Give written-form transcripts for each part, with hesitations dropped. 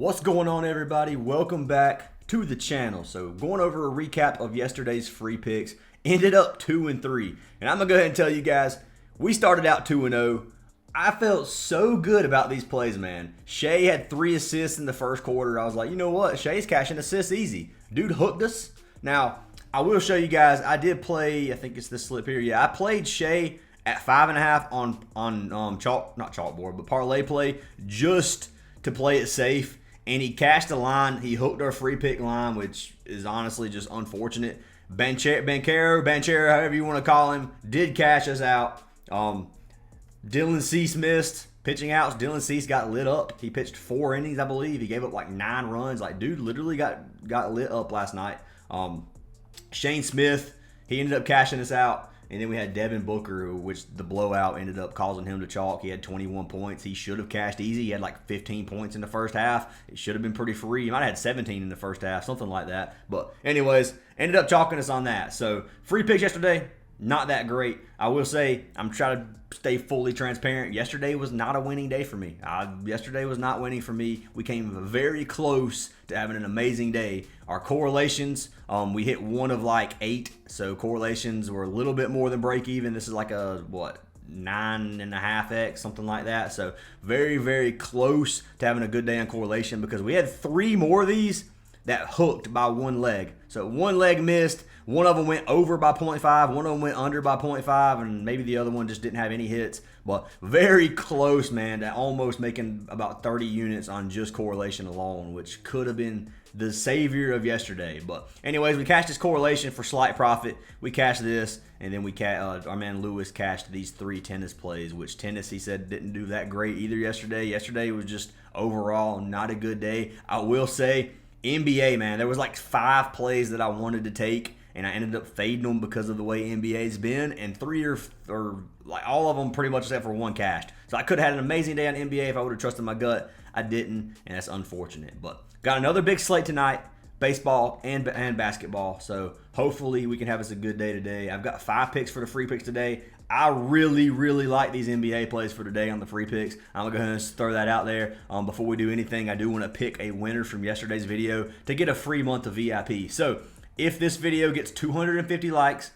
What's going on, everybody? Welcome back to the channel. So going over a recap of yesterday's free picks. Ended up 2-3. And I'm going to go ahead and tell you guys, we started out 2-0. I felt so good about these plays, man. Shea had 3 assists in the first quarter. I was like, you know what? Shea's cashing assists easy. Dude hooked us. Now, I will show you guys, I did play, I think it's this slip here. Yeah, I played Shea at 5.5 on not chalkboard, but parlay play, just to play it safe. And he cashed a line. He hooked our free pick line, which is honestly just unfortunate. Banchero, however you want to call him, did cash us out. Dylan Cease missed pitching outs. Dylan Cease got lit up. He pitched 4 innings, I believe. He gave up like 9 runs. Like, dude literally got lit up last night. Shane Smith, he ended up cashing us out. And then we had Devin Booker, which the blowout ended up causing him to chalk. He had 21 points. He should have cashed easy. He had like 15 points in the first half. It should have been pretty free. He might have had 17 in the first half, something like that. But anyways, ended up chalking us on that. So free picks yesterday, not that great. I will say, I'm trying to stay fully transparent. Yesterday was not a winning day for me. Yesterday was not winning for me. We came very close to having an amazing day. Our correlations, we hit 1 of like 8. So correlations were a little bit more than break even. This is like a, 9.5x, something like that. So very, very close to having a good day on correlation because we had 3 more of these that hooked by 1 leg. So 1 leg missed. One of them went over by 0.5. One of them went under by 0.5. And maybe the other one just didn't have any hits. But very close, man, to almost making about 30 units on just correlation alone, which could have been the savior of yesterday. But anyways, we cashed this correlation for slight profit. We cashed this. And then our man Lewis cashed these 3 tennis plays, which tennis, he said, didn't do that great either yesterday. Yesterday was just overall not a good day. I will say, NBA, man, there was like 5 plays that I wanted to take, and I ended up fading them because of the way NBA's been, and 3 or like all of them pretty much except for 1 cashed. So I could have had an amazing day on NBA if I would have trusted my gut. I didn't, and that's unfortunate. But got another big slate tonight, baseball and basketball. So hopefully we can have us a good day today. I've got 5 picks for the free picks today. I really, really like these NBA plays for today on the free picks. I'm going to go ahead and throw that out there. Before we do anything, I do want to pick a winner from yesterday's video to get a free month of VIP. So if this video gets 250 likes,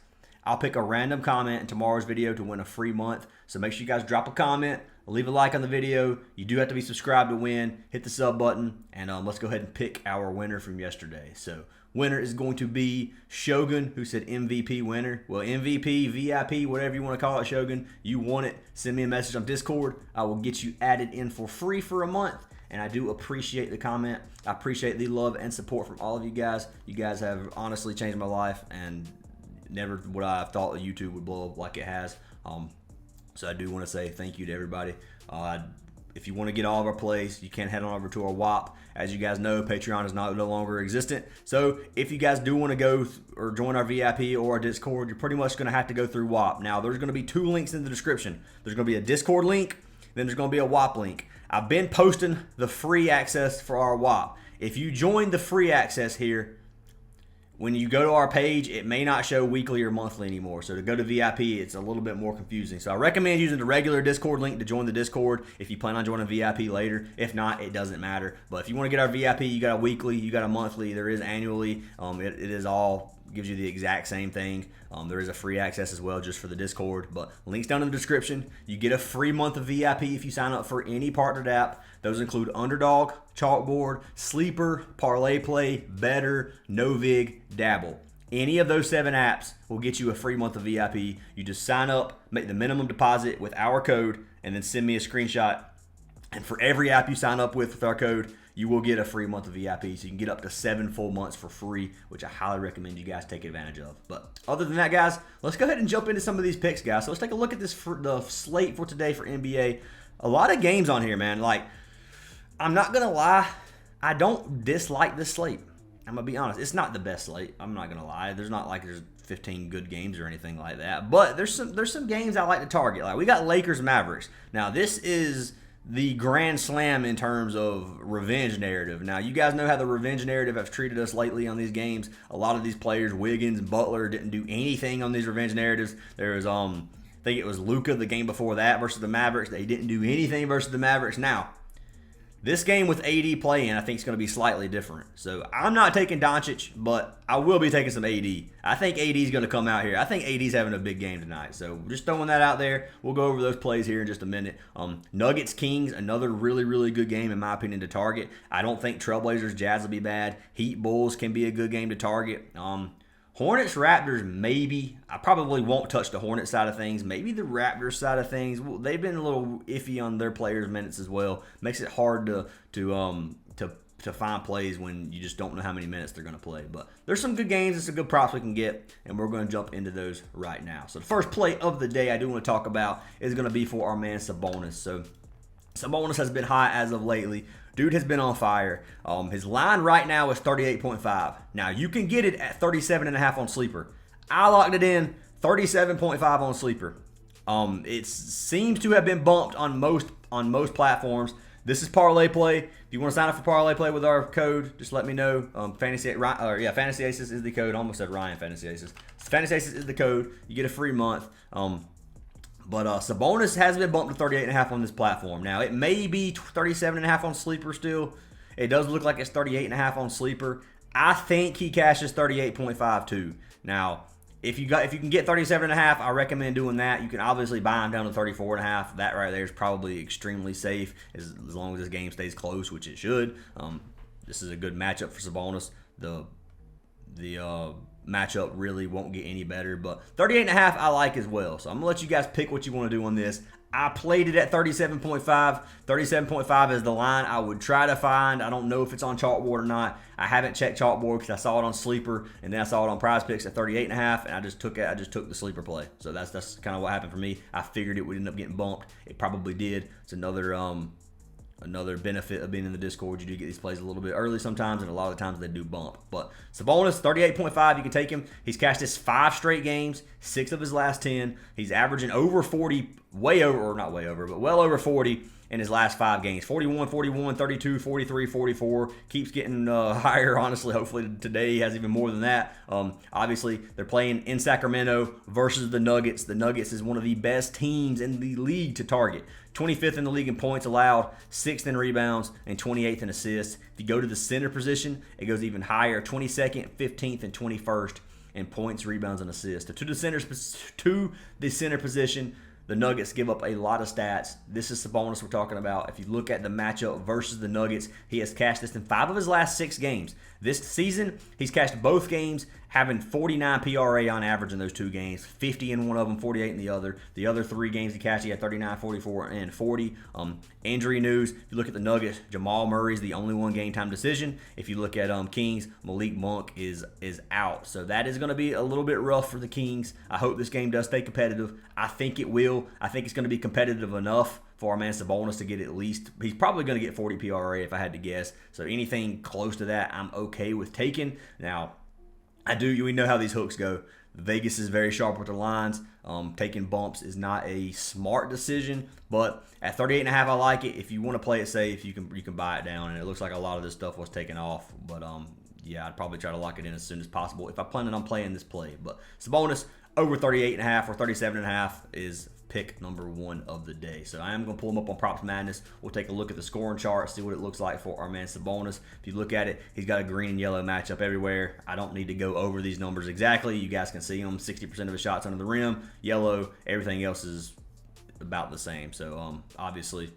I'll pick a random comment in tomorrow's video to win a free month. So make sure you guys drop a comment, leave a like on the video. You do have to be subscribed to win. Hit the sub button, and let's go ahead and pick our winner from yesterday. So winner is going to be Shogun, who said MVP winner. Well, MVP, VIP, whatever you want to call it, Shogun. You want it, send me a message on Discord. I will get you added in for free for a month. And I do appreciate the comment. I appreciate the love and support from all of you guys. You guys have honestly changed my life, and never would I have thought that YouTube would blow up like it has. So I do want to say thank you to everybody. If you want to get all of our plays, you can head on over to our WAP. As you guys know, Patreon is no longer existent. So if you guys do want to go or join our VIP or our Discord, you're pretty much going to have to go through WAP. Now, there's going to be 2 links in the description. There's going to be a Discord link, then there's going to be a WAP link. I've been posting the free access for our WAP. If you join the free access here, when you go to our page, it may not show weekly or monthly anymore. So to go to VIP, it's a little bit more confusing. So I recommend using the regular Discord link to join the Discord if you plan on joining VIP later. If not, it doesn't matter. But if you want to get our VIP, you got a weekly, you got a monthly, there is annually. It is all, gives you the exact same thing. There is a free access as well just for the Discord. But links down in the description. You get a free month of VIP if you sign up for any partnered app. Those include Underdog, Chalkboard, Sleeper, Parlay Play, Better, NOVIG, Dabble. Any of those 7 apps will get you a free month of VIP. You just sign up, make the minimum deposit with our code, and then send me a screenshot. And for every app you sign up with our code, you will get a free month of VIP. So you can get up to 7 full months for free, which I highly recommend you guys take advantage of. But other than that, guys, let's go ahead and jump into some of these picks, guys. So let's take a look at the slate for today for NBA. A lot of games on here, man. Like, I'm not going to lie, I don't dislike this slate. I'm going to be honest. It's not the best slate. I'm not going to lie. There's 15 good games or anything like that. But there's some games I like to target. Like, we got Lakers Mavericks. Now, this is the grand slam in terms of revenge narrative. Now, you guys know how the revenge narrative has treated us lately on these games. A lot of these players, Wiggins, Butler, didn't do anything on these revenge narratives. There was, I think it was Luka the game before that versus the Mavericks. They didn't do anything versus the Mavericks. Now, This game with AD playing, I think, is going to be slightly different. So I'm not taking Doncic, but I will be taking some AD. I think AD is going to come out here. I think AD's having a big game tonight. So just throwing that out there. We'll go over those plays here in just a minute. Nuggets Kings, another really, really good game in my opinion to target. I don't think Trailblazers Jazz will be bad. Heat Bulls can be a good game to target. Hornets, Raptors, maybe. I probably won't touch the Hornets side of things. Maybe the Raptors side of things. Well, they've been a little iffy on their players' minutes as well. Makes it hard to find plays when you just don't know how many minutes they're going to play. But there's some good games and some good props we can get, and we're going to jump into those right now. So the first play of the day I do want to talk about is going to be for our man Sabonis. So Sabonis has been hot as of lately. Dude has been on fire. His line right now is 38.5. Now, you can get it at 37.5 on Sleeper. I locked it in 37.5 on Sleeper. It seems to have been bumped on most platforms. This is Parlay Play. If you want to sign up for Parlay Play with our code, just let me know. Fantasy Aces is the code. I almost said Ryan Fantasy Aces. Fantasy Aces is the code. You get a free month. But Sabonis has been bumped to 38.5 on this platform. Now, it may be 37.5 on Sleeper still. It does look like it's 38.5 on Sleeper. I think he cashes 38.5 too. Now, if you can get 37.5, I recommend doing that. You can obviously buy him down to 34.5. That right there is probably extremely safe as long as this game stays close, which it should. This is a good matchup for Sabonis. The matchup really won't get any better, but 38.5 I like as well. So I'm gonna let you guys pick what you want to do on this. I played it at 37.5. 37.5 is the line I would try to find. I don't know if it's on Chalkboard or not. I haven't checked Chalkboard because I saw it on Sleeper and then I saw it on Prizepicks at 38.5, and I just took the Sleeper play. So that's kind of what happened for me. I figured it would end up getting bumped. It probably did. It's another benefit of being in the Discord. You do get these plays a little bit early sometimes, and a lot of the times they do bump. But Sabonis, 38.5, you can take him. He's cashed this 5 straight games, 6 of his last 10. He's averaging over 40, well over 40 in his last 5 games. 41, 41, 32, 43, 44. Keeps getting higher, honestly. Hopefully today he has even more than that. Obviously, they're playing in Sacramento versus the Nuggets. The Nuggets is one of the best teams in the league to target. 25th in the league in points allowed, 6th in rebounds, and 28th in assists. If you go to the center position, it goes even higher, 22nd, 15th, and 21st in points, rebounds, and assists. To the center position, the Nuggets give up a lot of stats. This is Sabonis we're talking about. If you look at the matchup versus the Nuggets, he has cashed this in 5 of his last 6 games. This season, he's cashed both games, having 49 PRA on average in those 2 games, 50 in one of them, 48 in the other. The other 3 games he cashed, he had 39, 44, and 40. Injury news, if you look at the Nuggets, Jamal Murray's the only one game time decision. If you look at Kings, Malik Monk is out. So that is going to be a little bit rough for the Kings. I hope this game does stay competitive. I think it will. I think it's going to be competitive enough for our man Sabonis to get at least, he's probably going to get 40 PRA if I had to guess. So anything close to that, I'm okay with taking. Now, we know how these hooks go. Vegas is very sharp with the lines. Taking bumps is not a smart decision, but at 38.5, I like it. If you want to play it safe, you can buy it down, and it looks like a lot of this stuff was taken off. But yeah, I'd probably try to lock it in as soon as possible if I plan on playing this play. But Sabonis over 38.5 or 37.5 is pick number 1 of the day. So I am going to pull him up on Props Madness. We'll take a look at the scoring chart, see what it looks like for our man Sabonis. If you look at it, he's got a green and yellow matchup everywhere. I don't need to go over these numbers exactly. You guys can see them. 60% of his shots under the rim, yellow. Everything else is about the same. So obviously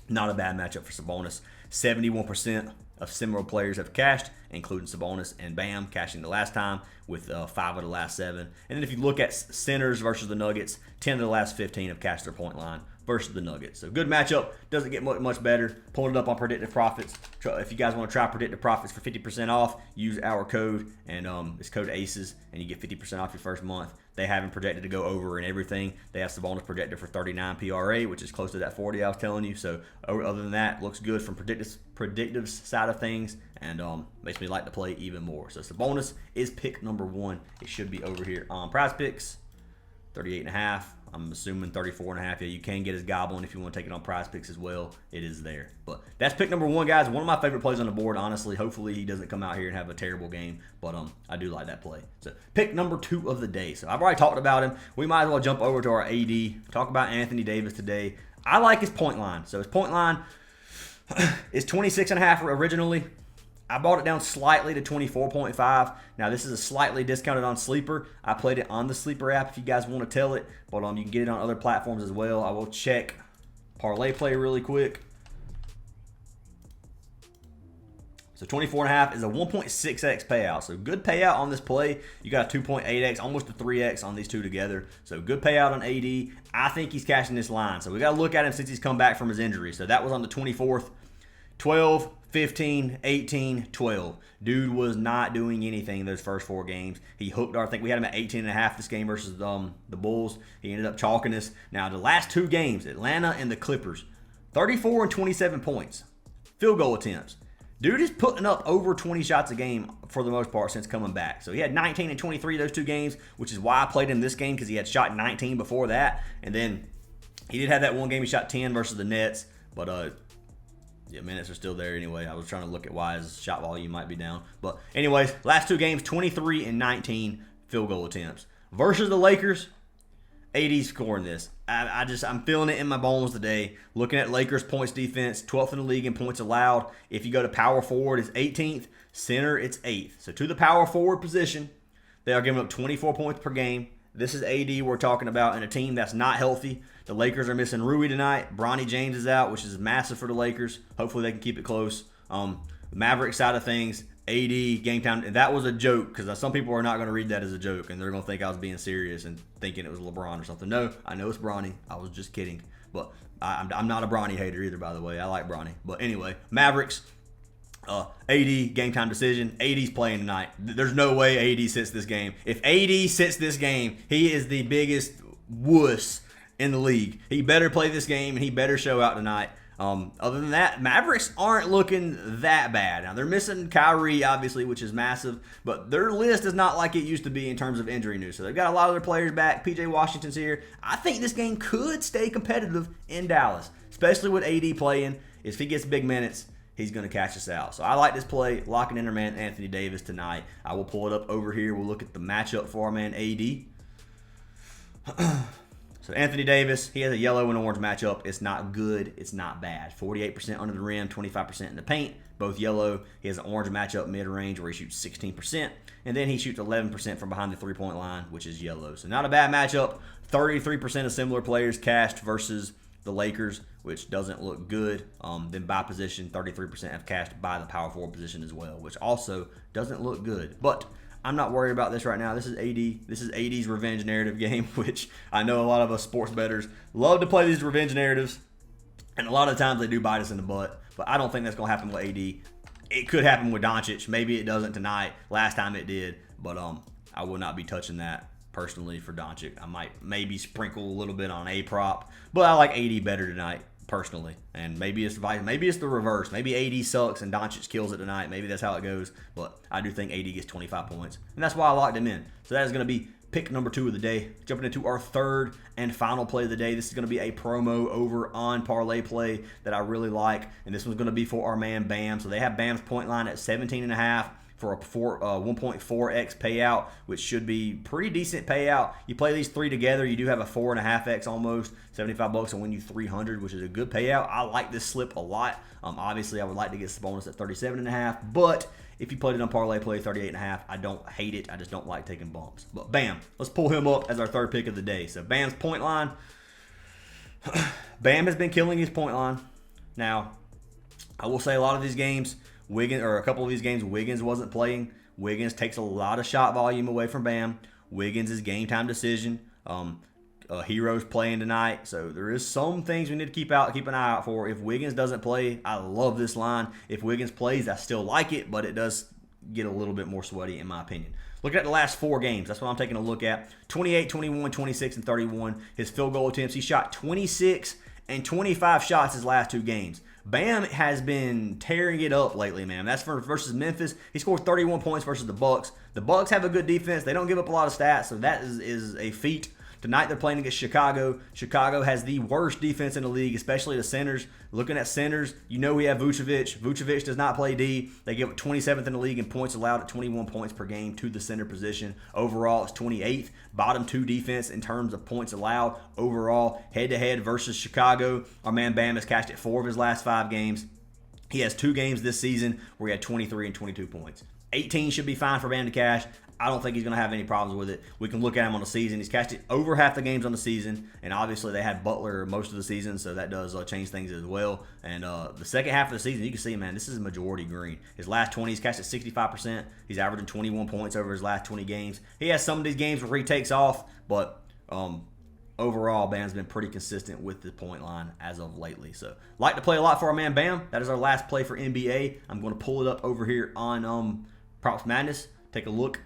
not a bad matchup for Sabonis. 71% of similar players have cashed, including Sabonis and Bam cashing the last time with 5 of the last 7. And then if you look at centers versus the Nuggets, 10 of the last 15 have cashed their point line versus the Nuggets. So good matchup. Doesn't get much better. Pulling it up on Predictive Profits. If you guys want to try Predictive Profits for 50% off, use our code, and it's code ACES, and you get 50% off your first month. They have him projected to go over and everything. They have Sabonis projected for 39 PRA, which is close to that 40 I was telling you. So other than that, looks good from Predictive's side of things, and makes me like to play even more. So Sabonis is pick number 1. It should be over here on Prizepicks. 38.5. I'm assuming 34.5. Yeah, you can get his goblin if you want to take it on Prizepicks as well. It is there. But that's pick number 1, guys. One of my favorite plays on the board, honestly. Hopefully he doesn't come out here and have a terrible game. But I do like that play. So pick number 2 of the day. So I've already talked about him. We might as well jump over to our AD. Talk about Anthony Davis today. I like his point line. So his point line, It's 26.5 originally. I bought it down slightly to 24.5. Now, this is a slightly discounted on Sleeper. I played it on the Sleeper app if you guys want to tell it, but you can get it on other platforms as well. I will check Parlay Play really quick. So 24.5 is a 1.6x payout. So good payout on this play. You got a 2.8x, almost a 3x on these two together. So good payout on AD. I think he's cashing this line. So we got to look at him since he's come back from his injury. So that was on the 24th. 12, 15, 18, 12. Dude was not doing anything those first 4 games. He hooked I think we had him at 18.5 this game versus the Bulls. He ended up chalking us. Now, the last 2 games, Atlanta and the Clippers, 34 and 27 points. Field goal attempts. Dude is putting up over 20 shots a game for the most part since coming back. So he had 19 and 23 those 2 games, which is why I played him this game because he had shot 19 before that. And then he did have that one game he shot 10 versus the Nets, but yeah, minutes are still there anyway. I was trying to look at why his shot volume might be down. But anyways, last 2 games, 23 and 19 field goal attempts. Versus the Lakers, AD scoring this. I'm feeling it in my bones today. Looking at Lakers points defense, 12th in the league in points allowed. If you go to power forward, it's 18th. Center, it's 8th. So to the power forward position, they are giving up 24 points per game. This is AD we're talking about in a team that's not healthy. The Lakers are missing Rui tonight. Bronny James is out, which is massive for the Lakers. Hopefully they can keep it close. Maverick side of things, AD, game time. And that was a joke because some people are not going to read that as a joke and they're going to think I was being serious and thinking it was LeBron or something. No, I know it's Bronny. I was just kidding. But I'm not a Bronny hater either, by the way. I like Bronny. But anyway, Mavericks. AD, game time decision. AD's playing tonight. There's no way AD sits this game. If AD sits this game, he is the biggest wuss in the league. He better play this game and he better show out tonight. Other than that, Mavericks aren't looking that bad. Now, they're missing Kyrie, obviously, which is massive, but their list is not like it used to be in terms of injury news. So they've got a lot of their players back. PJ Washington's here. I think this game could stay competitive in Dallas, especially with AD playing. If he gets big minutes, he's going to catch us out. So I like this play, locking in our man Anthony Davis tonight. I will pull it up over here. We'll look at the matchup for our man AD. So Anthony Davis, he has a yellow and orange matchup. It's not good. It's not bad. 48% under the rim, 25% in the paint. Both yellow. He has an orange matchup mid-range where he shoots 16%. And then he shoots 11% from behind the three-point line, which is yellow. So not a bad matchup. 33% of similar players cashed versus the Lakers, which doesn't look good. Then by position, 33% have cashed by the power forward position as well, which also doesn't look good. But I'm not worried about this right now. This is AD. This is AD's revenge narrative game, which I know a lot of us sports bettors love to play these revenge narratives, and a lot of times they do bite us in the butt. But I don't think that's going to happen with AD. It could happen with Doncic. Maybe it doesn't tonight. Last time it did, but I will not be touching that personally for Doncic. I might maybe sprinkle a little bit on a prop, but I like AD better tonight personally. And maybe it's the reverse. Maybe AD sucks and Doncic kills it tonight. Maybe that's how it goes. But I do think AD gets 25 points, and that's why I locked him in. So that is going to be pick number 2 of the day. Jumping into our third and final play of the day. This is going to be a promo over on Parlay Play that I really like, and this one's going to be for our man Bam. So they have Bam's point line at 17.5 for a 1.4x payout, which should be pretty decent payout. You play these 3 together, you do have a 4.5x almost, $75 and win you 300, which is a good payout. I like this slip a lot. Obviously, I would like to get Sabonis at 37.5, but if you played it on Parlay Play 38.5, I don't hate it. I just don't like taking bumps. But Bam, let's pull him up as our third pick of the day. So Bam's point line. Bam has been killing his point line. Now, I will say a lot of these games, a couple of these games, Wiggins wasn't playing. Wiggins takes a lot of shot volume away from Bam. Wiggins is game time decision. Hero's playing tonight, so there is some things we need to keep an eye out for. If Wiggins doesn't play, I love this line. If Wiggins plays, I still like it, but it does get a little bit more sweaty in my opinion. Look at the last 4 games. That's what I'm taking a look at. 28, 21, 26, and 31. His field goal attempts, he shot 26 and 25 shots his last 2 games. Bam has been tearing it up lately, man. That's versus Memphis. He scored 31 points versus the Bucks. The Bucks have a good defense. They don't give up a lot of stats, so that is a feat. Tonight they're playing against Chicago. Chicago has the worst defense in the league, especially the centers. Looking at centers, you know we have Vucevic. Vucevic does not play D. They give up 27th in the league in points allowed at 21 points per game to the center position. Overall, it's 28th. Bottom 2 defense in terms of points allowed. Overall, head-to-head versus Chicago. Our man Bam has cashed it 4 of his last 5 games. He has 2 games this season where he had 23 and 22 points. 18 should be fine for Bam to cash. I don't think he's going to have any problems with it. We can look at him on the season. He's cashed it over half the games on the season, and obviously they had Butler most of the season, so that does change things as well. And the second half of the season, you can see, man, this is a majority green. His last 20, he's cashed at 65%. He's averaging 21 points over his last 20 games. He has some of these games where he takes off, but overall, Bam's been pretty consistent with the point line as of lately. So, like to play a lot for our man Bam. That is our last play for NBA. I'm going to pull it up over here on Props Madness. Take a look.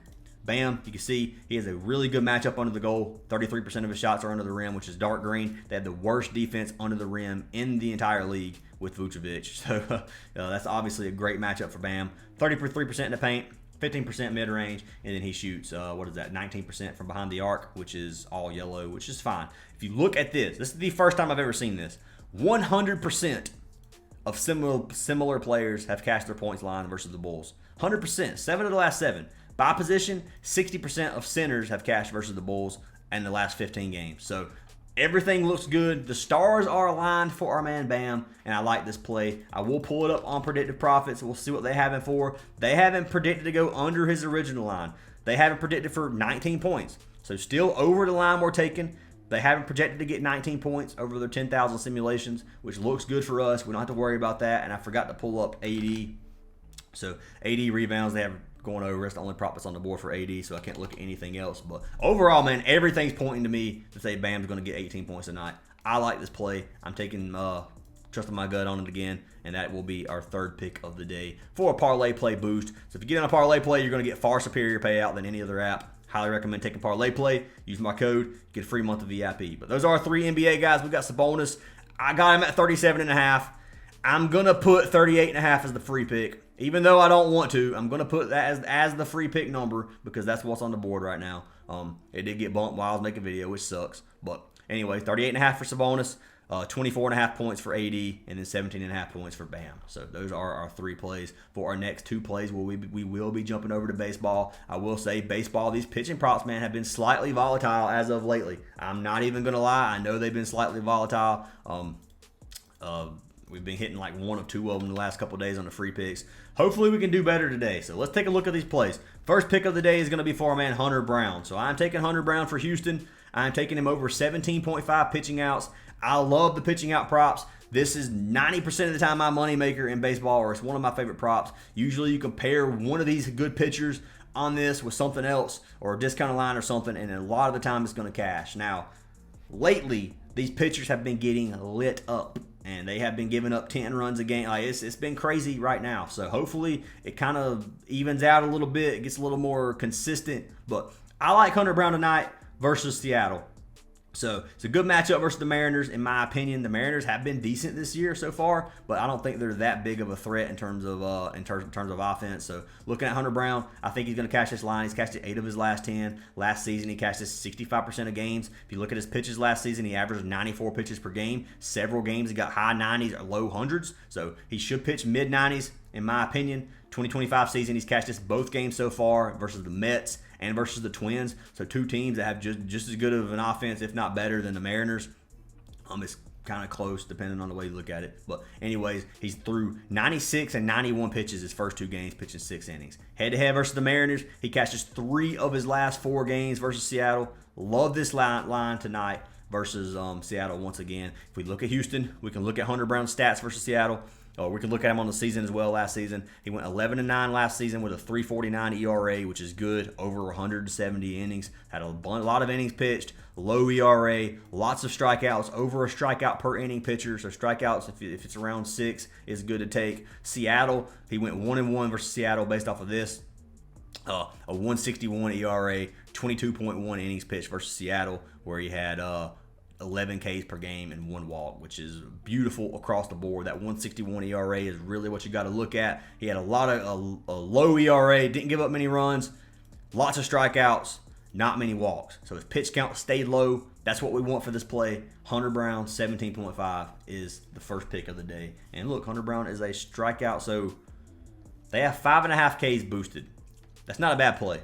Bam, you can see he has a really good matchup under the goal. 33% of his shots are under the rim, which is dark green. They have the worst defense under the rim in the entire league with Vucevic. So that's obviously a great matchup for Bam. 33% in the paint, 15% mid-range, and then he shoots, 19% from behind the arc, which is all yellow, which is fine. If you look at this is the first time I've ever seen this. 100% of similar players have cashed their points line versus the Bulls. 100%, 7 of the last 7. By position, 60% of centers have cashed versus the Bulls in the last 15 games. So everything looks good. The stars are aligned for our man Bam, and I like this play. I will pull it up on Predictive Profits. We'll see what they have him for. They haven't predicted to go under his original line. They haven't predicted for 19 points. So still over the line we're taking. They haven't projected to get 19 points over their 10,000 simulations, which looks good for us. We don't have to worry about that. And I forgot to pull up AD. So AD rebounds, they have going over. It's the only prop that's on the board for AD, so I can't look at anything else. But overall, man, everything's pointing to me to say Bam's going to get 18 points tonight. I like this play. I'm taking trusting my gut on it again, and that will be our third pick of the day for a parlay play boost. So if you get on a parlay play, you're going to get far superior payout than any other app. Highly recommend taking parlay play. Use my code, get a free month of VIP. But those are our 3 NBA guys. We got Sabonis. I got him at 37.5. I'm going to put 38.5 as the free pick. Even though I don't want to, I'm going to put that as the free pick number because that's what's on the board right now. It did get bumped while I was making a video, which sucks. But anyway, 38.5 for Sabonis, 24.5 points for AD, and then 17.5 points for Bam. So those are our 3 plays. For our next 2 plays, we will be jumping over to baseball. I will say baseball, these pitching props, man, have been slightly volatile as of lately. I'm not even going to lie. I know they've been slightly volatile. We've been hitting like 1 or 2 of them the last couple of days on the free picks. Hopefully we can do better today. So let's take a look at these plays. First pick of the day is going to be for our man Hunter Brown. So I'm taking Hunter Brown for Houston. I'm taking him over 17.5 pitching outs. I love the pitching out props. This is 90% of the time my moneymaker in baseball, or it's one of my favorite props. Usually you compare one of these good pitchers on this with something else or a discounted line or something, and a lot of the time it's going to cash. Now, lately, these pitchers have been getting lit up. And they have been giving up 10 runs a game. Like it's been crazy right now. So hopefully it kind of evens out a little bit. It gets a little more consistent. But I like Hunter Brown tonight versus Seattle. So it's a good matchup versus the Mariners, in my opinion. The Mariners have been decent this year so far, but I don't think they're that big of a threat in terms of offense. So looking at Hunter Brown, I think he's going to cash this line. He's cashed it 8 of his last 10. Last season, he cashed this 65% of games. If you look at his pitches last season, he averaged 94 pitches per game. Several games, he got high 90s or low 100s. So he should pitch mid 90s, in my opinion. 2025 season, he's cashed this both games so far versus the Mets and versus the Twins. So 2 teams that have just as good of an offense, if not better, than the Mariners. It's kind of close depending on the way you look at it. But anyways, he's threw 96 and 91 pitches his first 2 games, pitching 6 innings. Head-to-head versus the Mariners, he cashes 3 of his last 4 games versus Seattle. Love this line tonight versus Seattle once again. If we look at Houston, we can look at Hunter Brown's stats versus Seattle. We can look at him on the season as well last season. He went 11-9 last season with a 3.49 ERA, which is good, over 170 innings. Had a lot of innings pitched, low ERA, lots of strikeouts, over a strikeout per inning pitcher. So strikeouts, if it's around 6, is good to take. Seattle, he went 1-1 versus Seattle based off of this. A 161 ERA, 22.1 innings pitched versus Seattle, where he had 11 Ks per game and 1 walk, which is beautiful across the board. That 161 ERA is really what you got to look at. He had a low ERA, didn't give up many runs, lots of strikeouts, not many walks. So his pitch count stayed low. That's what we want for this play. Hunter Brown, 17.5 is the first pick of the day. And look, Hunter Brown is a strikeout, so they have 5.5 Ks boosted. That's not a bad play.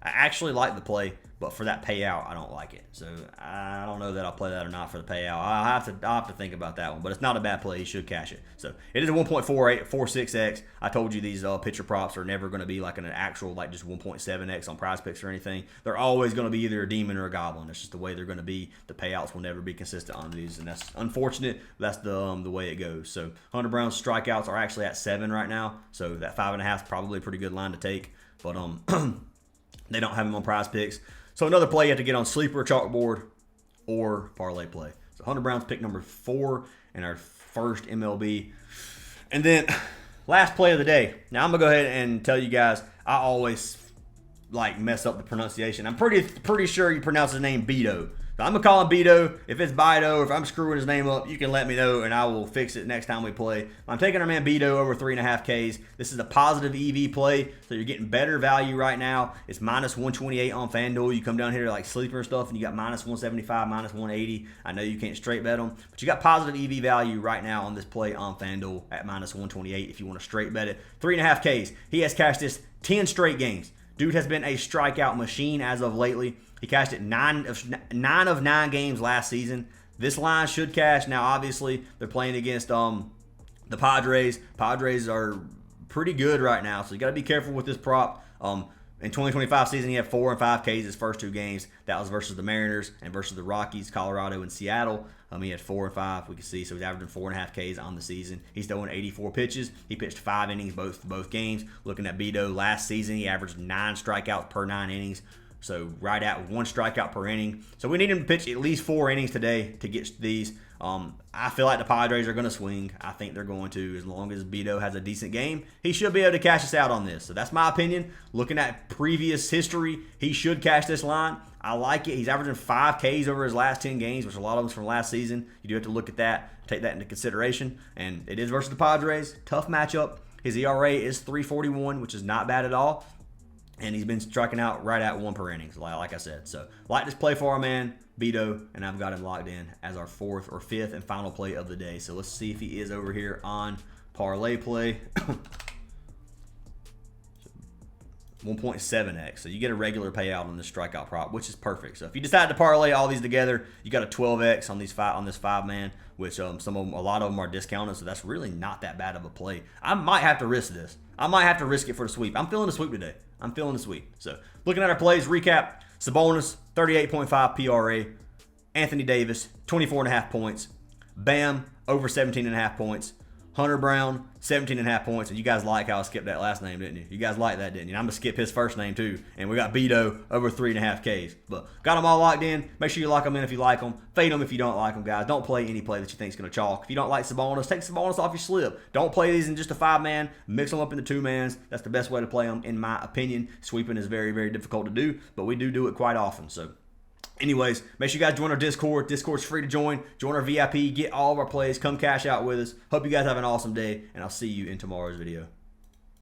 I actually like the play, but for that payout, I don't like it. So I don't know that I'll play that or not for the payout. I'll have to think about that one, but it's not a bad play. You should cash it. So it is a 1.46x. I told you these pitcher props are never going to be like an actual like just 1.7x on Prizepicks or anything. They're always going to be either a demon or a goblin. It's just the way they're going to be. The payouts will never be consistent on these, and that's unfortunate. That's the way it goes. So Hunter Brown's strikeouts are actually at 7 right now. So that 5.5 is probably a pretty good line to take, but they don't have him on Prizepicks. So another play you have to get on sleeper, chalkboard, or parlay play. So Hunter Brown's pick number 4 in our first MLB. And then last play of the day. Now I'm gonna go ahead and tell you guys, I always like mess up the pronunciation. I'm pretty sure you pronounce his name Beto. So I'm gonna call him Beto. If it's Bido, or if I'm screwing his name up, you can let me know and I will fix it next time we play. I'm taking our man Beto over 3.5 Ks. This is a positive EV play, so you're getting better value right now. It's minus 128 on FanDuel. You come down here to like sleeper and stuff, and you got minus 175, minus 180. I know you can't straight bet them, but you got positive EV value right now on this play on FanDuel at minus 128 if you want to straight bet it. 3.5 Ks. He has cashed this 10 straight games. Dude has been a strikeout machine as of lately. He cashed it 9 of 9 games last season. This line should cash. Now, obviously, they're playing against the Padres. Padres are pretty good right now, so you got to be careful with this prop. In 2025 season, he had 4 and 5 Ks his first 2 games. That was versus the Mariners and versus the Rockies, Colorado, and Seattle. He had 4 and 5, we can see, so he's averaging 4.5 Ks on the season. He's throwing 84 pitches. He pitched 5 innings both games. Looking at Beto last season, he averaged 9 strikeouts per 9 innings. So right at 1 strikeout per inning. So we need him to pitch at least 4 innings today to get these. I feel like the Padres are going to swing. I think they're going to. As long as Beto has a decent game, he should be able to cash us out on this. So that's my opinion. Looking at previous history, he should cash this line. I like it. He's averaging 5 Ks over his last 10 games, which a lot of them from last season. You do have to look at that, take that into consideration. And it is versus the Padres. Tough matchup. His ERA is 3.41, which is not bad at all. And he's been striking out right at 1 per inning, like I said. So, like this play for our man, Beto, and I've got him locked in as our 4th or 5th and final play of the day. So, let's see if he is over here on parlay play. 1.7x. So, you get a regular payout on this strikeout prop, which is perfect. So, if you decide to parlay all these together, you got a 12x on this 5-man, which a lot of them are discounted. So, that's really not that bad of a play. I might have to risk this. I might have to risk it for the sweep. I'm feeling the sweep today. I'm feeling the sweep. So, looking at our plays, recap. Sabonis, 38.5 PRA. Anthony Davis, 24.5 points. Bam, over 17.5 points. Hunter Brown, 17.5 points. And you guys like how I skipped that last name, didn't you? You guys like that, didn't you? And I'm going to skip his first name, too. And we got Beto, over 3.5 Ks. But got them all locked in. Make sure you lock them in if you like them. Fade them if you don't like them, guys. Don't play any play that you think is going to chalk. If you don't like Sabonis, take Sabonis off your slip. Don't play these in just a 5-man. Mix them up into 2-mans. That's the best way to play them, in my opinion. Sweeping is very, very difficult to do, but we do it quite often. So, anyways, make sure you guys join our Discord. Discord's free to join. Join our VIP. Get all of our plays. Come cash out with us. Hope you guys have an awesome day, and I'll see you in tomorrow's video.